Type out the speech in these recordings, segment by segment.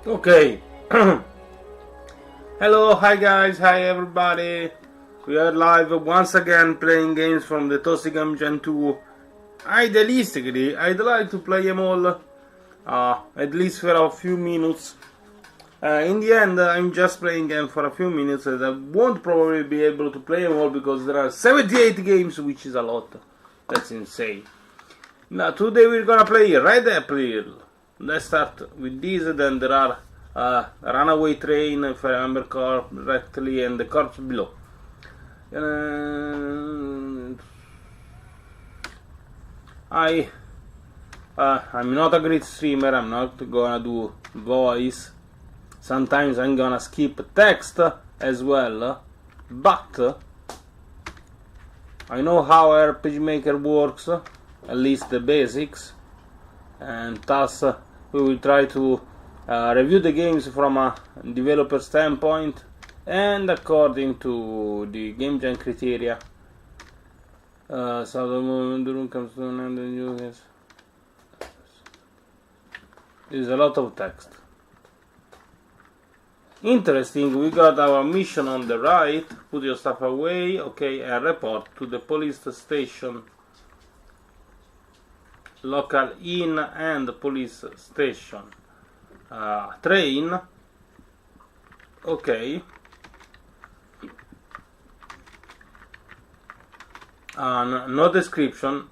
Okay. Hello, hi guys, hi everybody. We are live once again playing games from the ToastyTime GameJam 2. Idealistically, I'd like to play them all, at least for a few minutes. In the end, I'm just playing them for a few minutes, and I won't probably be able to play them all because there are 78 games, which is a lot. That's insane. Now, today we're gonna play Red April. Let's start with these, then there are Ranaway Train, if I remember correctly, and The Corpse Below. I'm not a great streamer, I'm not gonna do voice. Sometimes I'm gonna skip text as well, but I know how RPG Maker works, at least the basics, and thus we will try to review the games from a developer standpoint and according to the game jam criteria. So the moment the room comes to an end and you guys. There's a lot of text. Interesting, we got our mission on the right. Put your stuff away, okay, and report to the police station. Local inn and police station. Train. Okay. No description.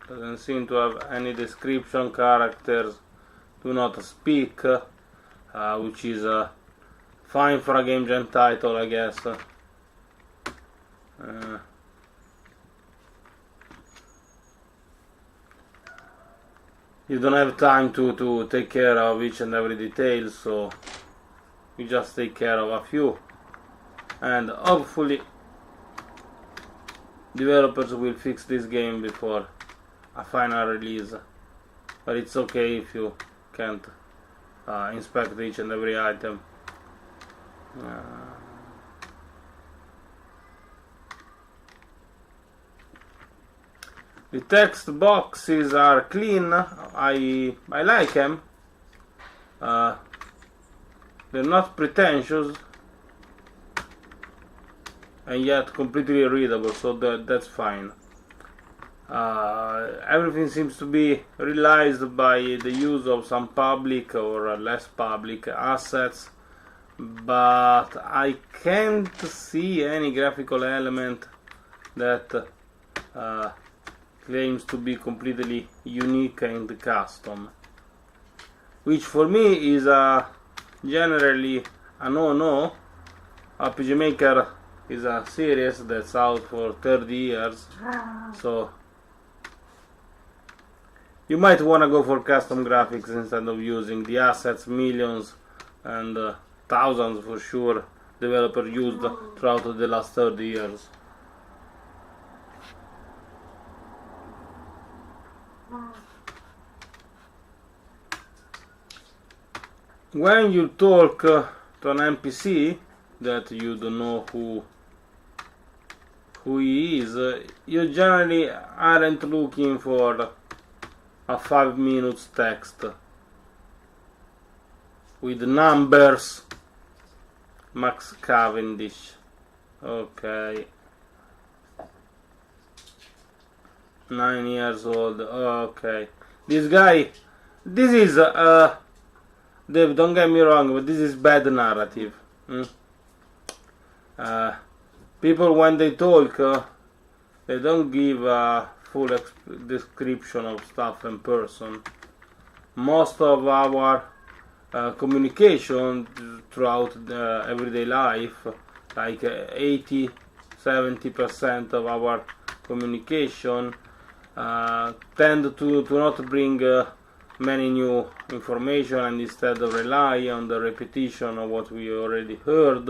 Doesn't seem to have any description. Characters do not speak, which is fine for a game jam title, I guess. You don't have time to take care of each and every detail, so you just take care of a few, and hopefully developers will fix this game before a final release. But it's okay if you can't inspect each and every item. The text boxes are clean. I like them. They're not pretentious and yet completely readable, so that's fine. Everything seems to be realized by the use of some public or less public assets, but I can't see any graphical element that claims to be completely unique and custom, which for me is generally a no-no. RPG Maker is a series that's out for 30 years, so you might want to go for custom graphics instead of using the assets millions and thousands for sure developers used throughout the last 30 years. When you talk to an NPC that you don't know who he is, you generally aren't looking for a 5 minutes text with numbers. Max Cavendish, okay, 9 years old, okay. This guy, this is Dave, don't get me wrong, but this is bad narrative. People, when they talk, they don't give a full description of stuff in person. Most of our communication throughout the everyday life, like 80-70% of our communication, tend to not bring many new information, and instead rely on the repetition of what we already heard,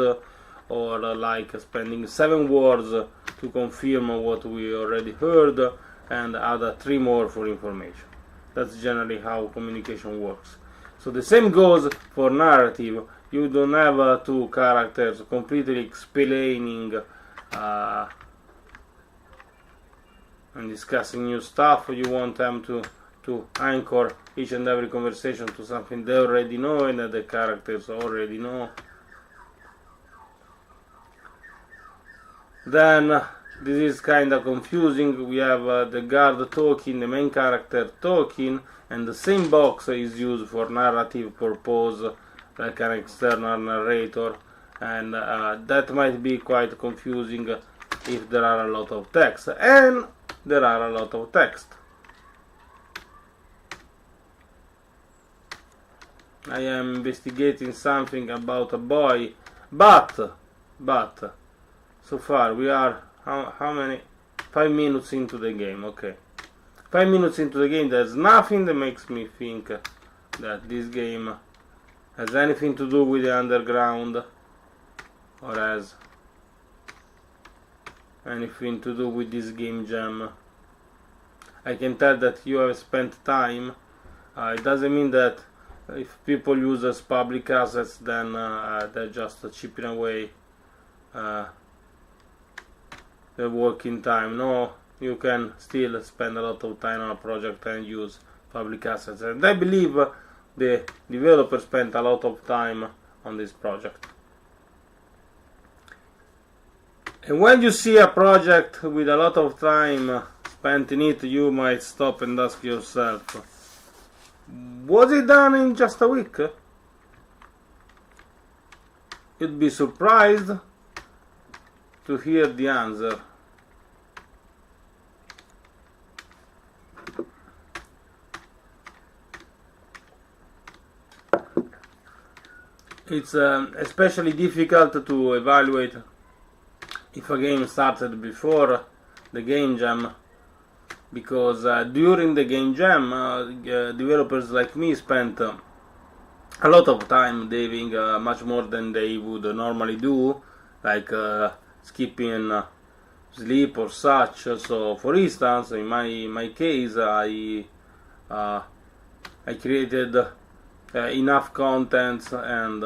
or like spending 7 words to confirm what we already heard and add 3 more for information. That's generally how communication works. So the same goes for narrative. You don't have 2 characters completely explaining and discussing new stuff. You want them to anchor each and every conversation to something they already know and that the characters already know. Then this is kinda confusing. We have the guard talking, the main character talking, and the same box is used for narrative purpose, like an external narrator, and that might be quite confusing if there are a lot of text, and there are a lot of text. I am investigating something about a boy, but so far we are how many? 5 minutes into the game. Okay, 5 minutes into the game. There's nothing that makes me think that this game has anything to do with the underground or has anything to do with this game jam. I can tell that you have spent time. It doesn't mean that if people use as public assets, then they're just chipping away the working time. No, you can still spend a lot of time on a project and use public assets, and I believe the developer spent a lot of time on this project. And when you see a project with a lot of time spent in it, you might stop and ask yourself, was it done in just a week? You'd be surprised to hear the answer. It's especially difficult to evaluate if a game started before the game jam, because during the game jam developers like me spent a lot of time diving, much more than they would normally do, like skipping sleep or such. So for instance, in my case, I created enough content and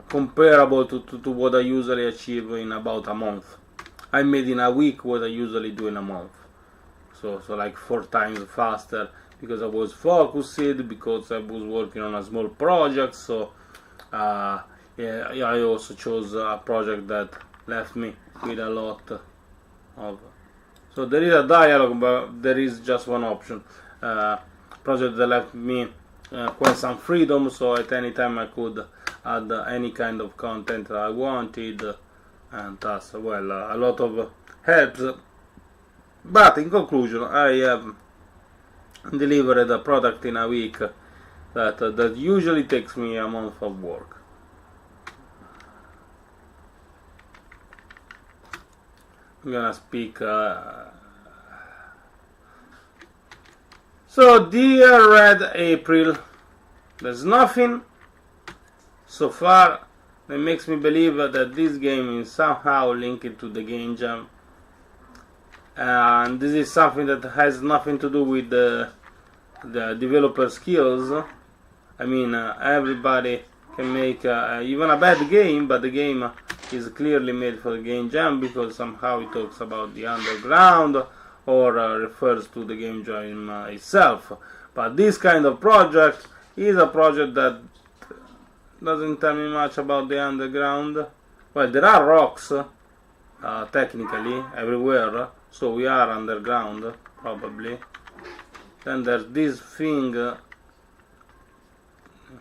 comparable to what I usually achieve in about a month. I made in a week what I usually do in a month. So like 4 times faster, because I was focused, because I was working on a small project. So yeah, I also chose a project that left me with a lot of. So there is a dialogue, but there is just one option. Project that left me quite some freedom, so at any time I could add any kind of content that I wanted, and thus, well, a lot of helps. But in conclusion, I have delivered a product in a week that usually takes me a month of work. I'm gonna speak. So, dear Red April, there's nothing so far that makes me believe that this game is somehow linked to the game jam, and this is something that has nothing to do with the developer skills. I mean, everybody can make even a bad game, but the game is clearly made for the game jam because somehow it talks about the underground or refers to the game jam itself. But this kind of project is a project that doesn't tell me much about the underground. Well, there are rocks technically everywhere, so we are underground probably. Then there's this thing in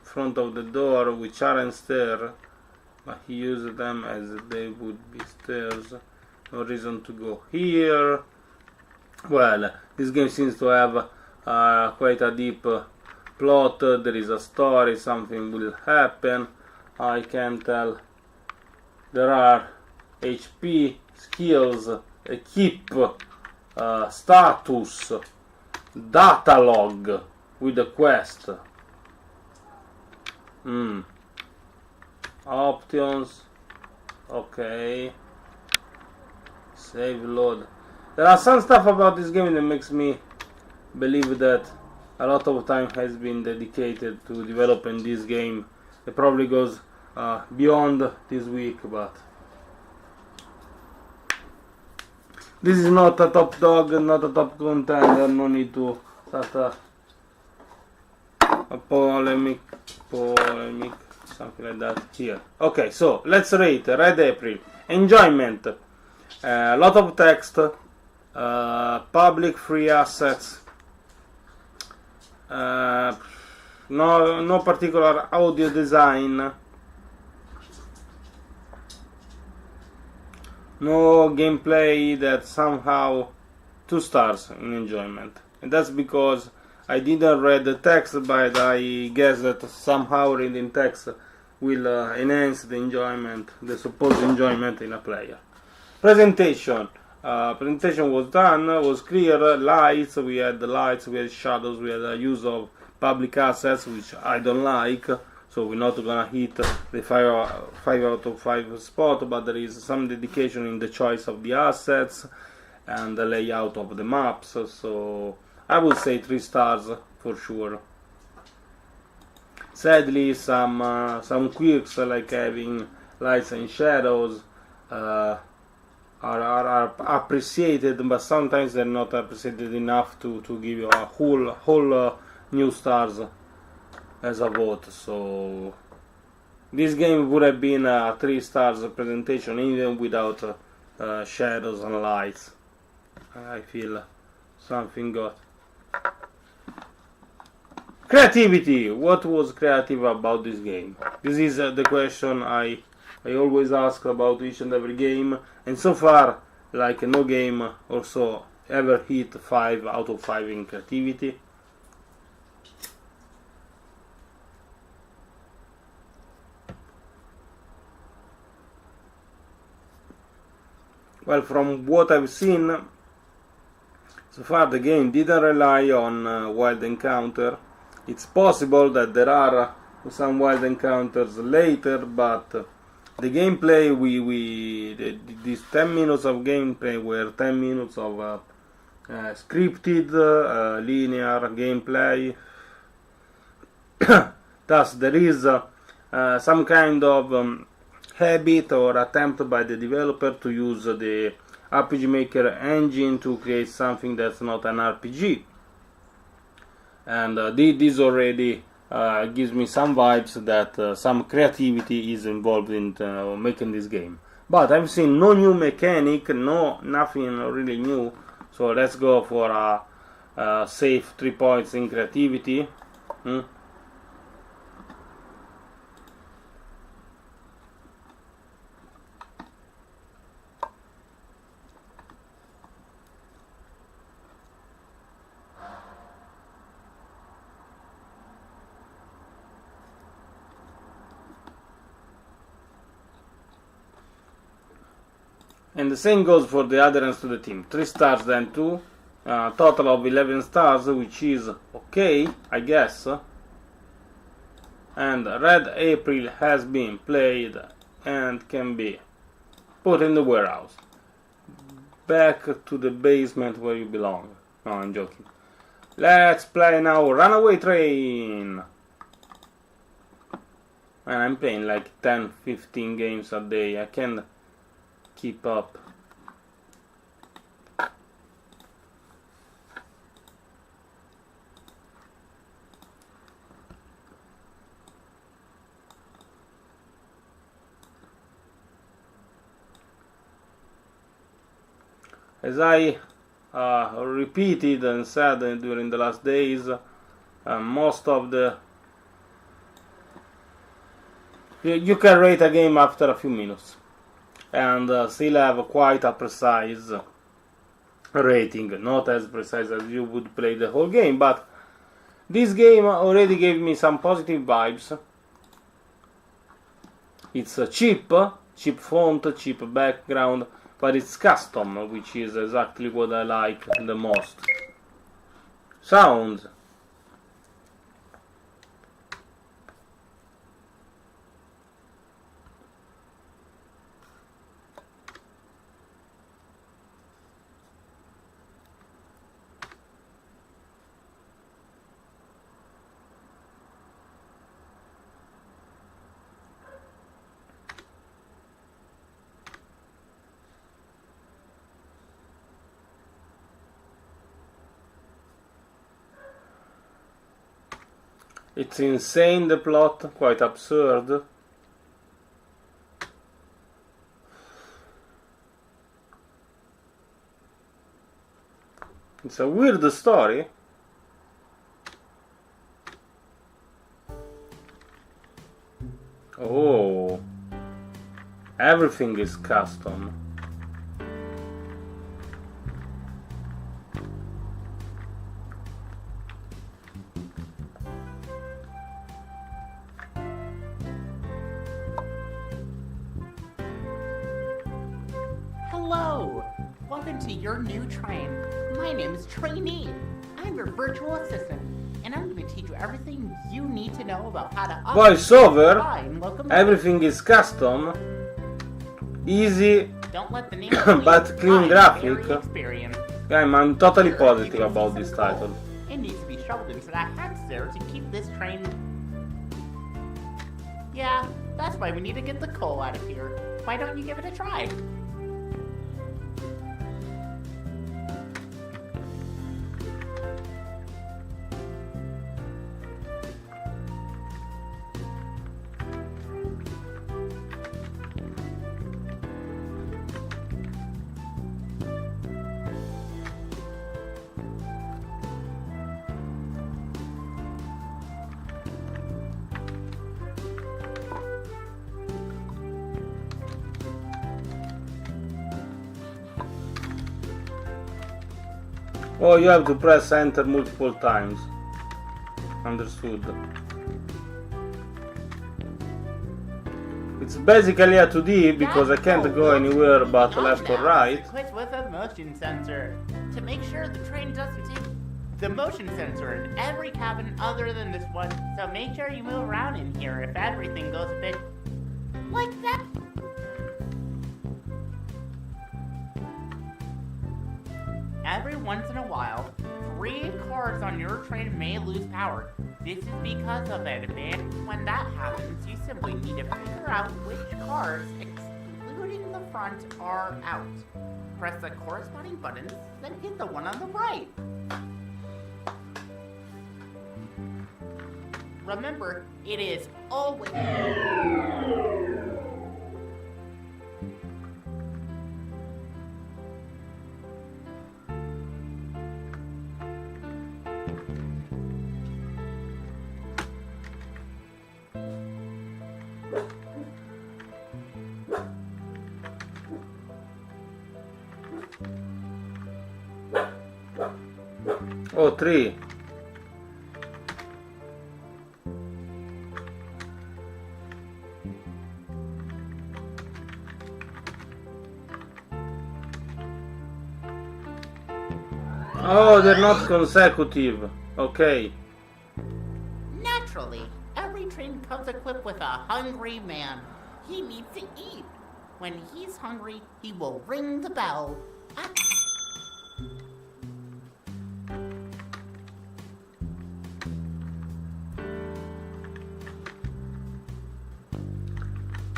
front of the door which aren't stairs, but he used them as they would be stairs. No reason to go here. Well, this game seems to have quite a deep plot. There is a story, something will happen. I can tell. There are HP, skills, equip, status, data log with the quest. Options. Okay. Save load. There are some stuff about this game that makes me believe that a lot of time has been dedicated to developing this game. It probably goes beyond this week, but this is not a top dog, not a top contender. No need to start polemic, something like that here. Okay, so let's rate Red April. Enjoyment, a lot of text, public free assets, no particular audio design, no gameplay that somehow 2 stars in enjoyment. And that's because I didn't read the text, but I guess that somehow reading text will enhance the enjoyment, the supposed enjoyment in a player. Presentation. Presentation was done, was clear. Lights, we had shadows, we had the use of public assets, which I don't like. So we're not gonna hit the 5 out of 5 spot, but there is some dedication in the choice of the assets and the layout of the maps. So I would say 3 stars for sure. Sadly, some quirks like having lights and shadows are appreciated, but sometimes they're not appreciated enough to give you a whole new stars as a vote. So this game would have been a 3 stars presentation even without shadows and lights. I feel something got. Creativity. What was creative about this game? This is the question I always ask about each and every game, and so far, like no game or so ever hit 5 out of 5 in creativity. Well, from what I've seen so far, the game didn't rely on wild encounter. It's possible that there are some wild encounters later, but the gameplay, these 10 minutes of gameplay were 10 minutes of scripted, linear gameplay. Thus, there is some kind of habit or attempt by the developer to use the RPG Maker engine to create something that's not an RPG. And this already gives me some vibes that some creativity is involved in making this game. But I've seen no new mechanic, nothing really new. So let's go for a safe 3 points in creativity. And the same goes for the adherence to the team. 3 stars then 2. Total of 11 stars, which is okay, I guess. And Red April has been played and can be put in the warehouse. Back to the basement where you belong. No, I'm joking. Let's play now Ranaway Train. And I'm playing like 10-15 games a day. I can't keep up. As I repeated and said during the last days, most of the you can rate a game after a few minutes and still have quite a precise rating, not as precise as you would play the whole game, but this game already gave me some positive vibes. It's cheap font, cheap background, but it's custom, which is exactly what I like the most. Sounds. It's insane, the plot, quite absurd. It's a weird story. Oh, everything is custom. Hello! Welcome to your new train. My name is Trainee. I'm your virtual assistant, and I'm going to teach you everything you need to know about how to Voiceover, locomotive. everything is custom, easy, Don't let the name but clean graphic. Experience. I'm totally positive about this title. It needs to be shoveled into that hatch there to keep this train... Yeah, that's why we need to get the coal out of here. Why don't you give it a try? Oh, you have to press enter multiple times. Understood. It's basically a 2D because I can't go anywhere but left or right. Equipped with a motion sensor to make sure the train doesn't take the motion sensor in every cabin other than this one. So make sure you move around in here if everything goes a bit like that. Every once in a while, 3 cars on your train may lose power. This is because of it, and when that happens, you simply need to figure out which cars, excluding the front, are out. Press the corresponding buttons, then hit the one on the right. Remember, it is always... Oh, 3. Oh, they're not consecutive. Okay. Naturally, every train comes equipped with a hungry man. He needs to eat. When he's hungry, he will ring the bell.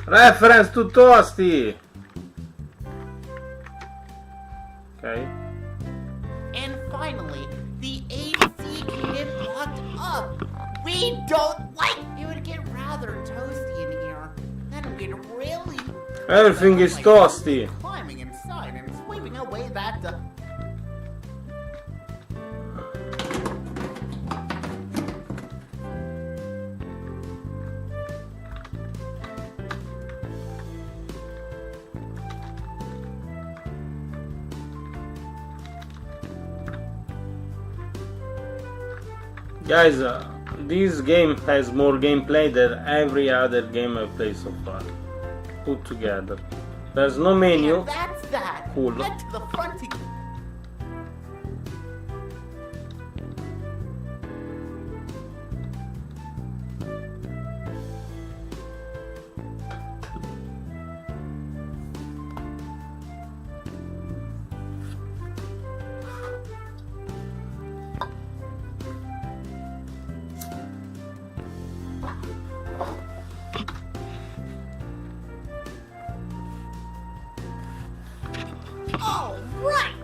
Reference to Toasty! Okay. And finally, the AC can get blocked up. We don't like it. Would get rather toasty in here. Then we'd really... Everything is toasty. Climbing inside and sweeping away that... Guys, this game has more gameplay than every other game I've played so far, put together. There's no menu. And that's that. Cool. Head to the front to... All right!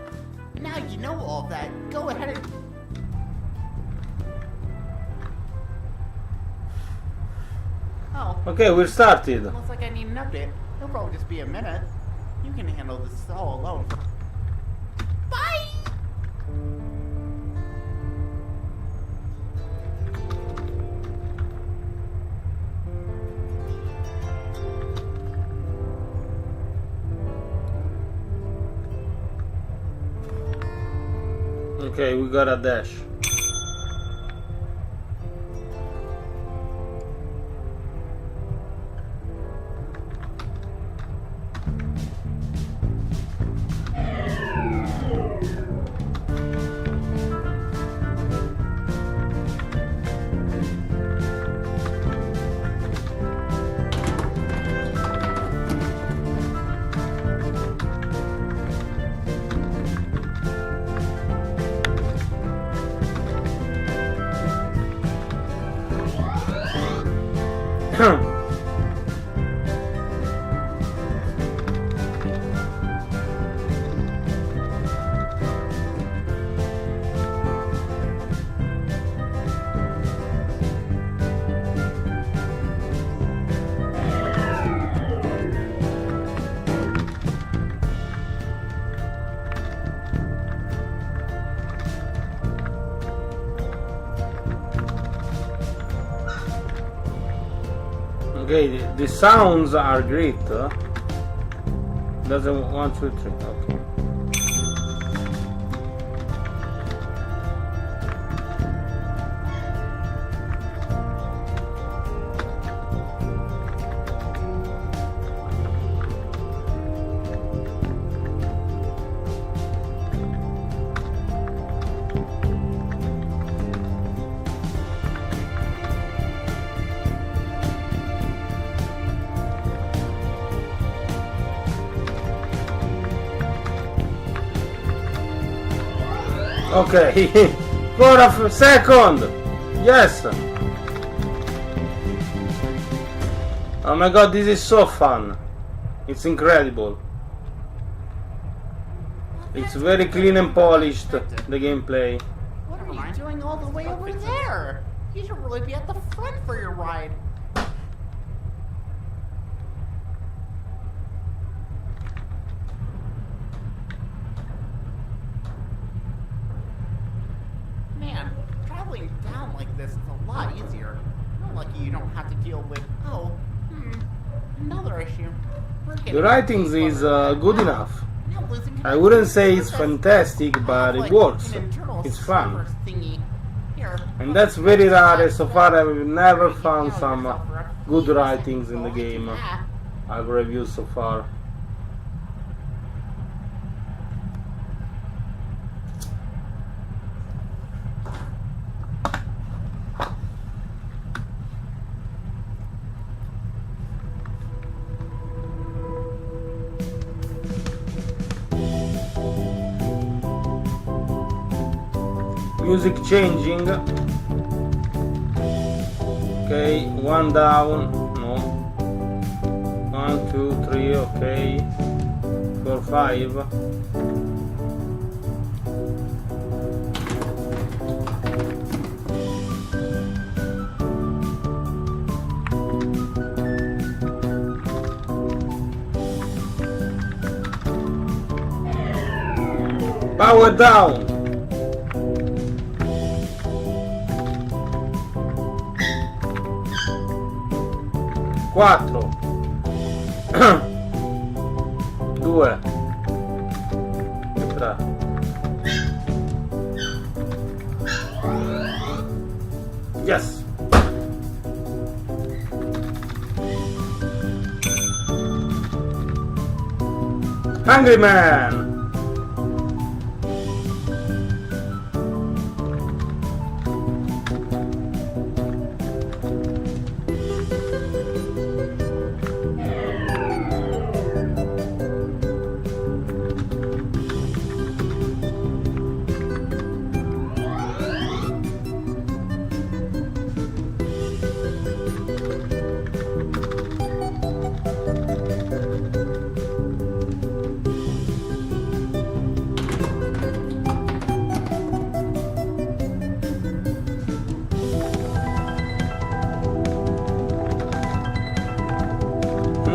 Now you know all that. Go ahead and... Okay, we're started. Looks like I need an update. It'll probably just be a minute. You can handle this all alone. Bye! Okay, we got a dash. Okay, the sounds are great. Doesn't 1, 2, 3. Okay. Okay, for a second. Yes. Oh my god, this is so fun. It's incredible. It's very clean and polished, the gameplay. What are you doing all the way over there? You should really be at the front for your ride. Man, traveling down like this is a lot easier. You're lucky you don't have to deal with, another issue. The writing is good enough. I wouldn't say it's fantastic, but it works. It's fun. And that's very rare. So far I've never found some good writings in the game I've reviewed so far. Music changing. Okay, 1 down. No. 1, 2, 3. Okay. 4, 5. Power down. 4 2 3 Yes. Hungry Man.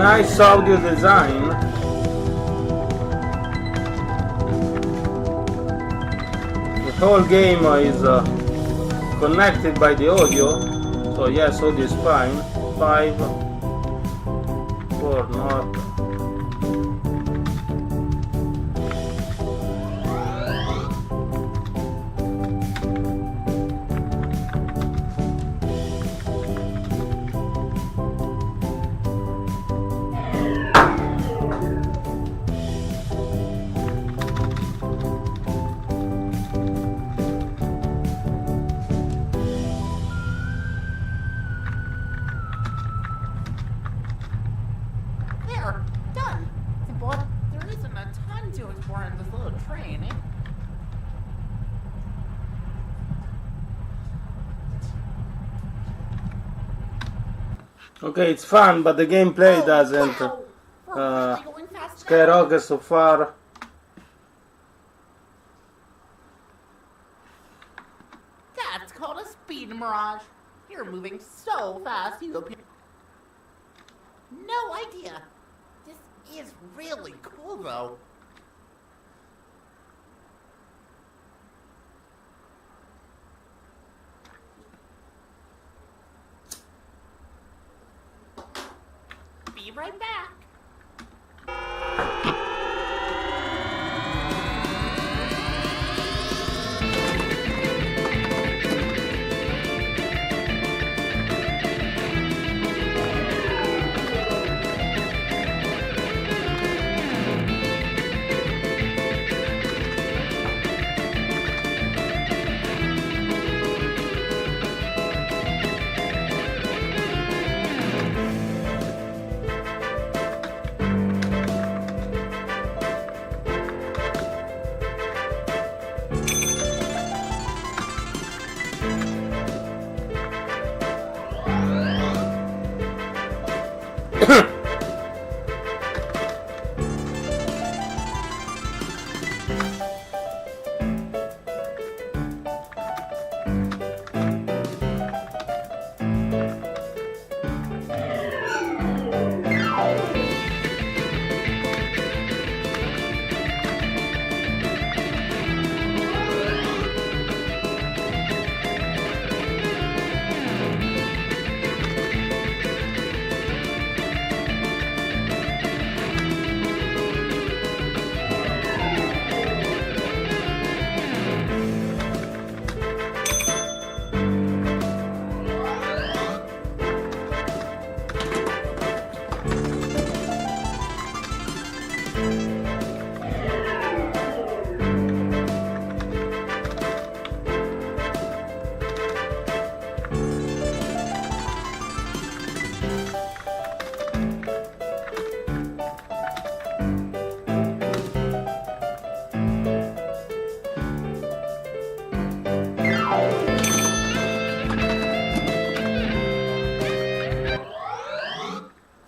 Nice audio design. The whole game is connected by the audio, so yes, audio is fine. 5, 4, not. There, done. But there isn't a ton to explore in this little train, eh? Okay, it's fun, but the gameplay doesn't Wow. We're really going fast now. skyrocket so far. That's called a speed mirage. You're moving so fast you appear. No idea. This is really cool though. Be right back.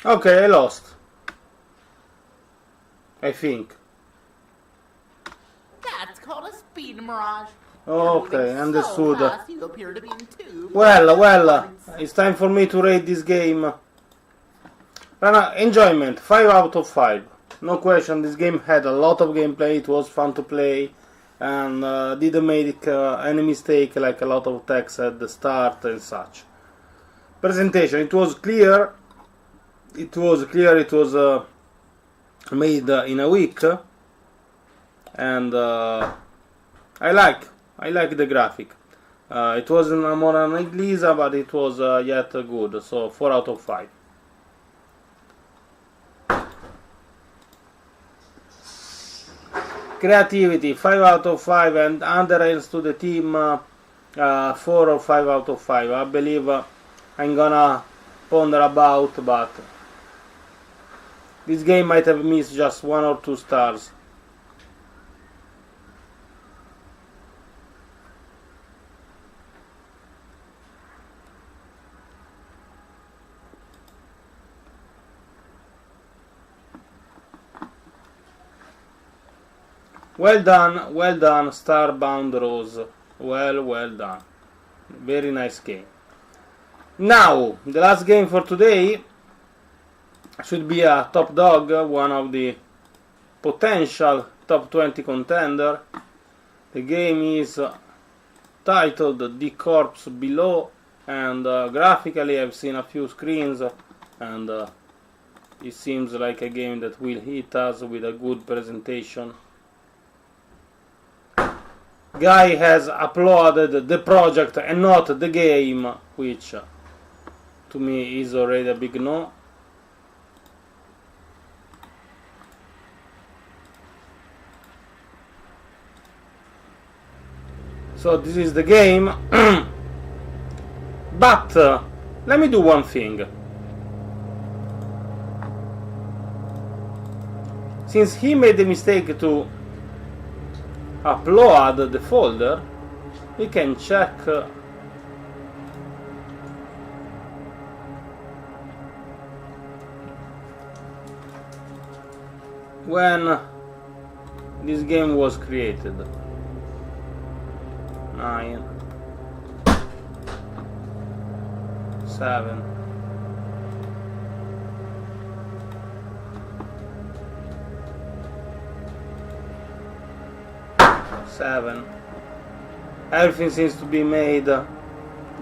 Okay, I lost. I think. That's called a speed mirage. Okay, You're moving understood. So fast you appear to be in two. Well, it's time for me to rate this game. Enjoyment, 5 out of 5. No question, this game had a lot of gameplay, it was fun to play, and didn't make any mistake like a lot of text at the start and such. Presentation, it was clear, it was made in a week, and I like the graphic. It wasn't more than Lisa, but it was yet good, so 4 out of 5. Creativity, 5 out of 5, and adherence to the team, 4 or 5 out of 5. I believe I'm gonna ponder about, but this game might have missed just 1 or 2 stars. Well done, Starbound Rose. Well done. Very nice game. Now, the last game for today should be a top dog, one of the potential top 20 contender. The game is titled The Corpse Below, and graphically I've seen a few screens, and it seems like a game that will hit us with a good presentation. Guy has uploaded the project and not the game, which to me is already a big no. So this is the game. But let me do one thing. Since he made the mistake to upload the folder, we can check when this game was created. 9, 7, 7. Everything seems to be made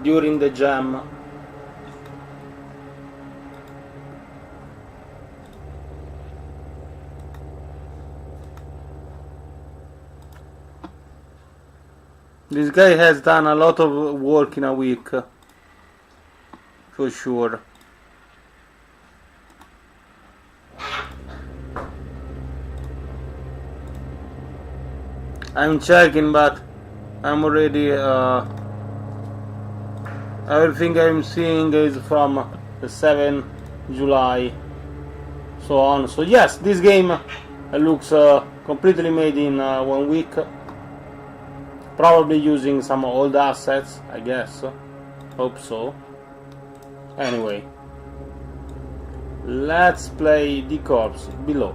during the jam. This guy has done a lot of work in a week, for sure. I'm checking, but I'm already everything I'm seeing is from the 7th July, so on. So yes, this game looks completely made in 1 week. Probably using some old assets, I guess. Hope so. Anyway, let's play The Corpse Below.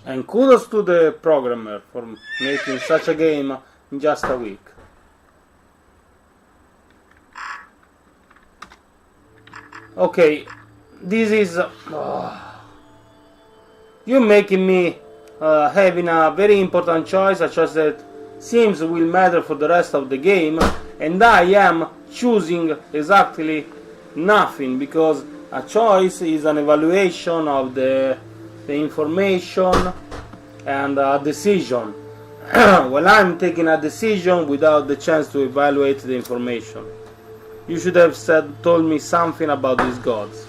And kudos to the programmer for making such a game in just a week. Okay, this is... you're making me having a very important choice, a choice that seems will matter for the rest of the game, and I am choosing exactly nothing, because a choice is an evaluation of the information and a decision. Well, I'm taking a decision without the chance to evaluate the information. You should have told me something about these gods.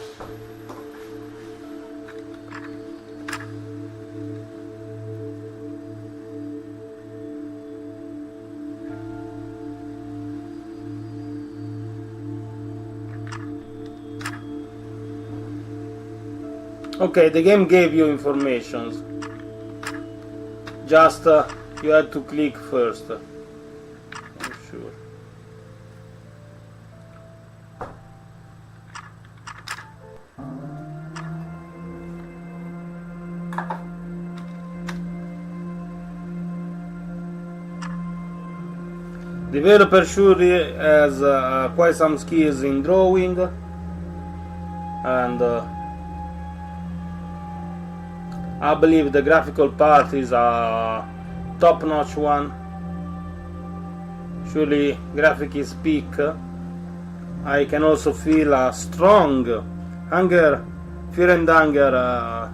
Okay, the game gave you informations. Just you had to click first. I'm sure. Developer surely has quite some skills in drawing, and I believe the graphical part is a top-notch one. Surely graphics is peak. I can also feel a strong fear and anger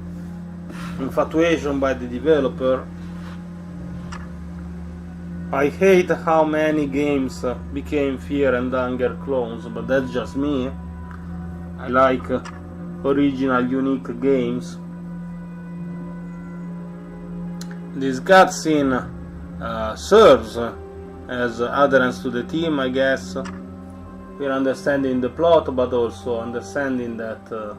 infatuation by the developer. I hate how many games became Fear and Anger clones, but that's just me. I like original, unique games. This cutscene serves as adherence to the theme, I guess. We're understanding the plot, but also understanding that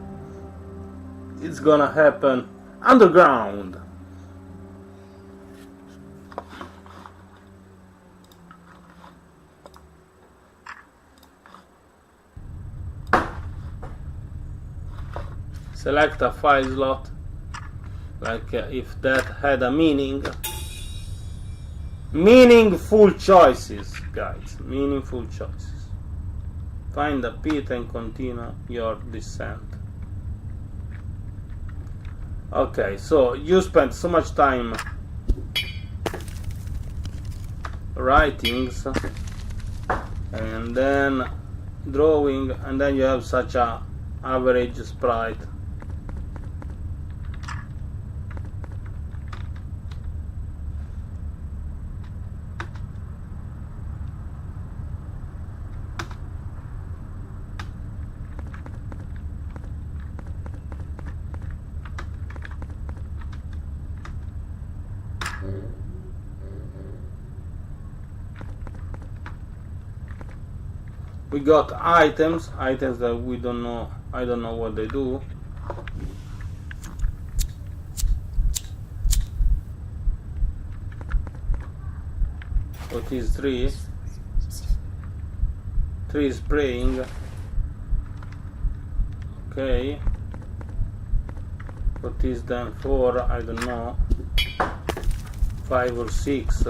it's gonna happen underground. Select a file slot, like if that had a meaning. Meaningful choices, guys. Meaningful choices. Find a pit and continue your descent. Okay, so you spent so much time writing and then drawing, and then you have such a average sprite. We got items that we don't know. I don't know what they do. What is 3? 3 is spraying. Okay. What is then 4? I don't know. 5 or 6.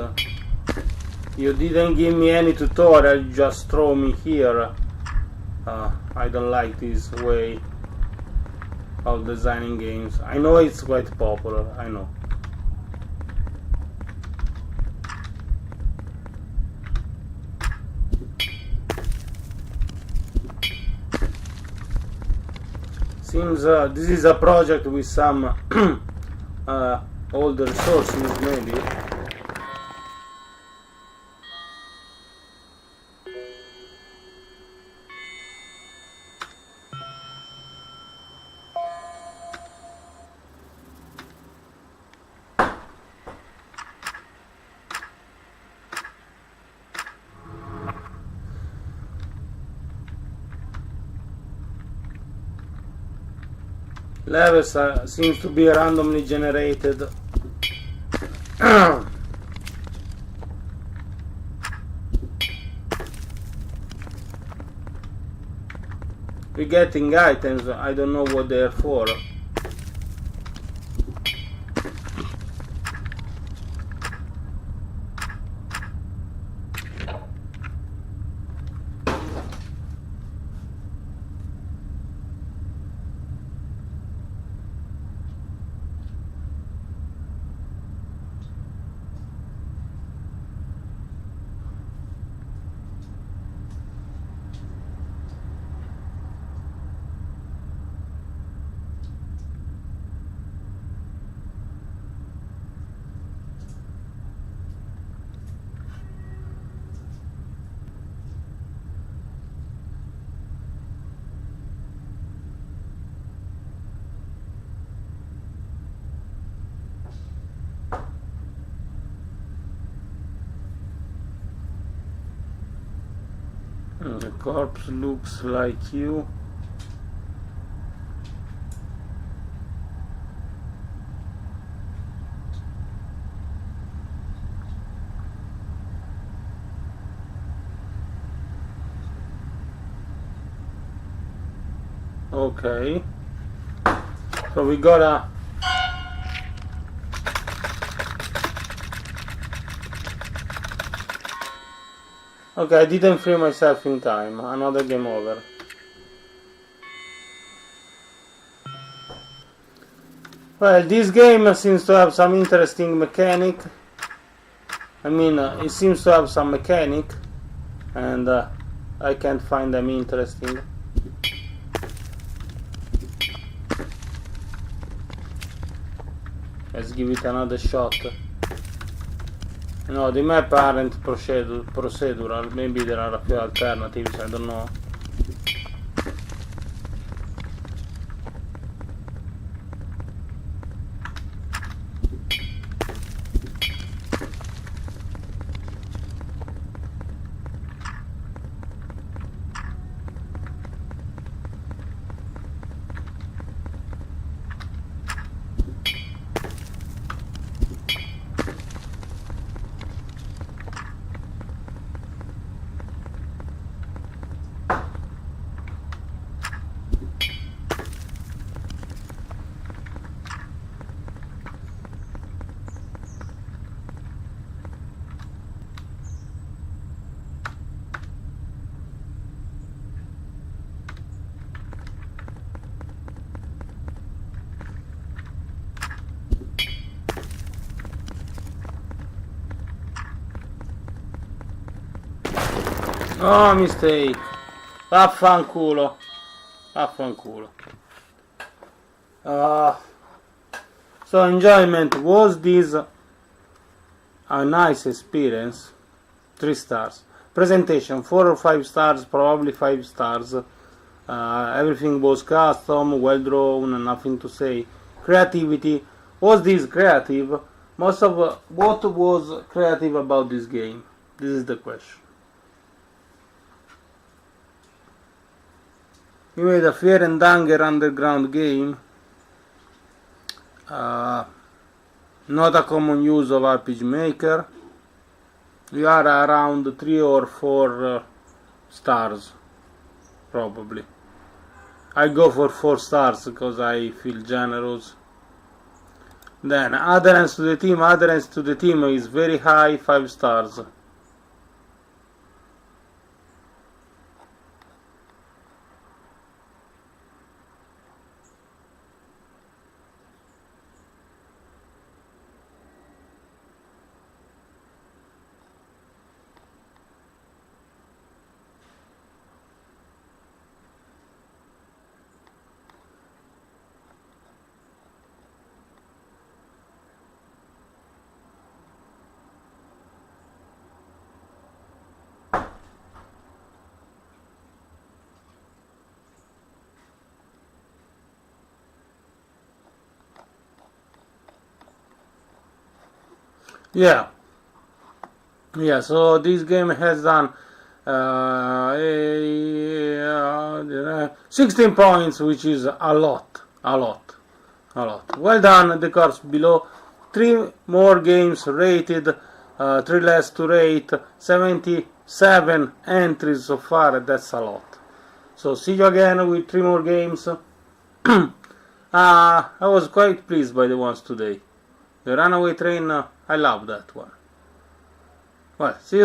You didn't give me any tutorial, you just throw me here. I don't like this way of designing games. I know it's quite popular, I know. Seems this is a project with some older resources, maybe. Levels seems to be randomly generated. We're getting items, I don't know what they're for. The corpse looks like you. Okay. So we gotta okay, I didn't free myself in time. Another game over. Well, this game seems to have some interesting mechanic. I mean, it seems to have some mechanic, and I can't find them interesting. Let's give it another shot. No, the map aren't procedural. Maybe there are a few alternatives, I don't know. Oh, mistake. Vaffanculo. Vaffanculo. So enjoyment, was this a nice experience? 3 stars. Presentation 4 or 5 stars, probably 5 stars. Everything was custom, well drawn, nothing to say. Creativity, was this creative? Most of what was creative about this game? This is the question. We made a Fear and Hunger underground game. Not a common use of RPG Maker. We are around 3 or 4 stars, probably. I go for 4 stars because I feel generous. Then adherence to the team. Adherence to the team is very high, 5 stars. Yeah, so this game has done 16 points, which is a lot. Well done. The course below. 3 more games rated, 3 less to rate, 77 entries so far. That's a lot. So see you again with 3 more games. I was quite pleased by the ones today. The Runaway Train, I love that one. Well, see you soon.